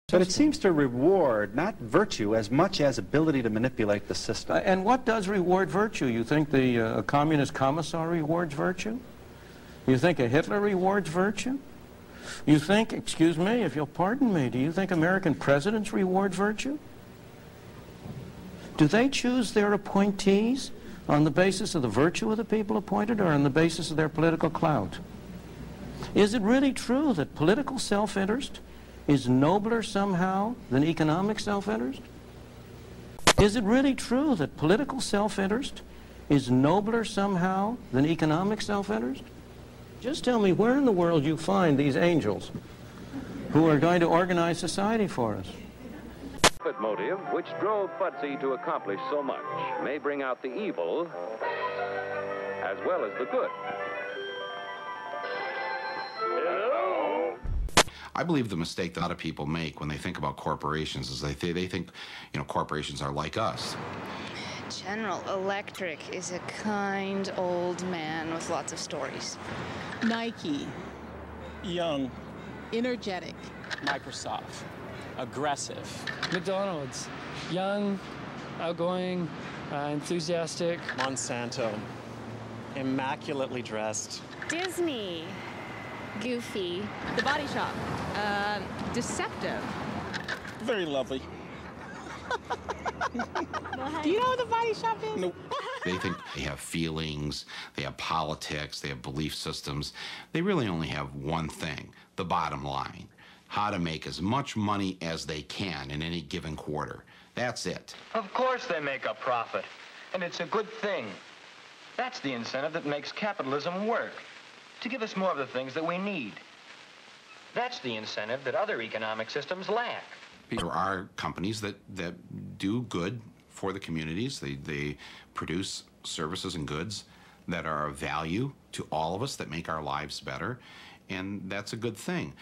But it seems to reward not virtue as much as ability to manipulate the system. And what does reward virtue? You think the communist commissar rewards virtue? You think a Hitler rewards virtue? You think, excuse me, if you'll pardon me, do you think American presidents reward virtue? Do they choose their appointees on the basis of the virtue of the people appointed or on the basis of their political clout? Is it really true that political self-interest is nobler somehow than economic self-interest? Is it really true that political self-interest is nobler somehow than economic self-interest? Just tell me where in the world you find these angels who are going to organize society for us. Profit motive, which drove Fudsy to accomplish so much, may bring out the evil as well as the good. I believe the mistake that a lot of people make when they think about corporations is they think, you know, corporations are like us. General Electric is a kind old man with lots of stories. Nike. Young. Energetic. Microsoft. Aggressive. McDonald's. Young, outgoing, enthusiastic. Monsanto. Immaculately dressed. Disney. Goofy. The Body Shop. Deceptive. Very lovely. Do you know what the Body Shop is? Nope. They think they have feelings, they have politics, they have belief systems. They really only have one thing, the bottom line. How to make as much money as they can in any given quarter. That's it. Of course they make a profit, and it's a good thing. That's the incentive that makes capitalism work, to give us more of the things that we need. That's the incentive that other economic systems lack. There are companies that do good for the communities. They produce services and goods that are of value to all of us, that make our lives better, and that's a good thing.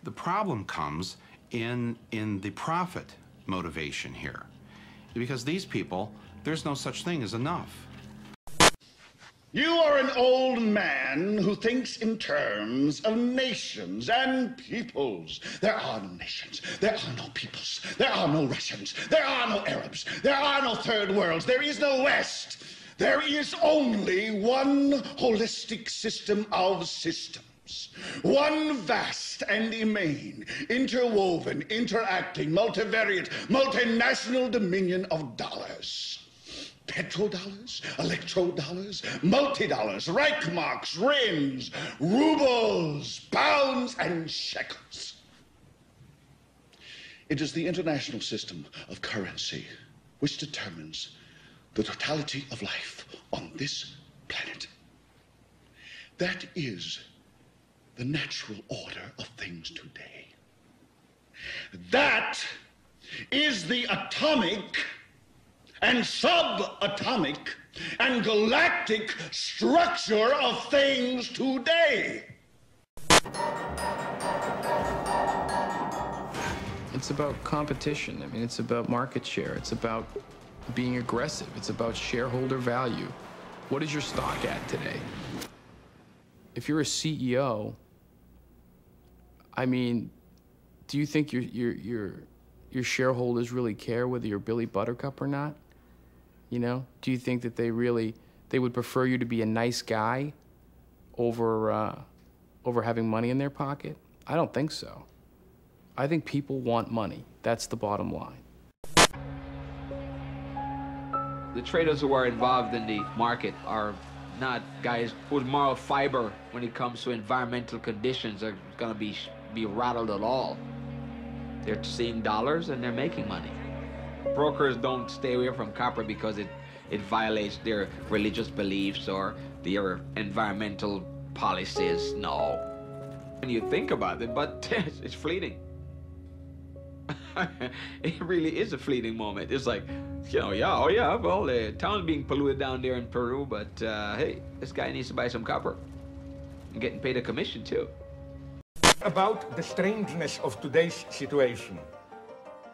The problem comes in the profit motivation here, because these people, there's no such thing as enough. You are an old man who thinks in terms of nations and peoples. There are no nations. There are no peoples. There are no Russians. There are no Arabs. There are no third worlds. There is no West. There is only one holistic system of systems. One vast and immane, interwoven, interacting, multivariate, multinational dominion of dollars. Petrodollars, electrodollars, multi-dollars, Reichmarks, Rins, rubles, pounds, and shekels. It is the international system of currency which determines the totality of life on this planet. That is the natural order of things today. That is the atomic and subatomic and galactic structure of things today. It's about competition. I mean, it's about market share. It's about being aggressive. It's about shareholder value. What is your stock at today? If you're a CEO, I mean, do you think your shareholders really care whether you're Billy Buttercup or not? You know, do you think that they would prefer you to be a nice guy over having money in their pocket? I don't think so. I think people want money. That's the bottom line. The traders who are involved in the market are not guys with moral fiber when it comes to environmental conditions are going to be rattled at all. They're seeing dollars and they're making money. Brokers don't stay away from copper because it violates their religious beliefs or their environmental policies. No. When you think about it, but it's fleeting. It really is a fleeting moment. It's like, you know, yeah, oh yeah, well, the town's being polluted down there in Peru, but hey, this guy needs to buy some copper. And getting paid a commission too. About the strangeness of today's situation.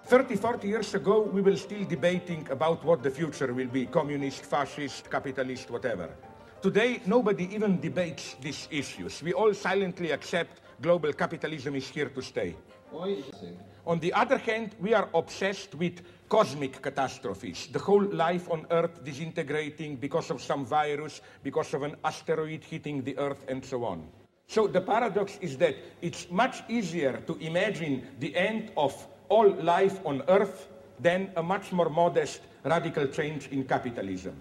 30, 40 years ago, we were still debating about what the future will be, communist, fascist, capitalist, whatever. Today, nobody even debates these issues. We all silently accept global capitalism is here to stay. On the other hand, we are obsessed with cosmic catastrophes. The whole life on Earth disintegrating because of some virus, because of an asteroid hitting the Earth, and so on. So the paradox is that it's much easier to imagine the end of all life on Earth than a much more modest radical change in capitalism.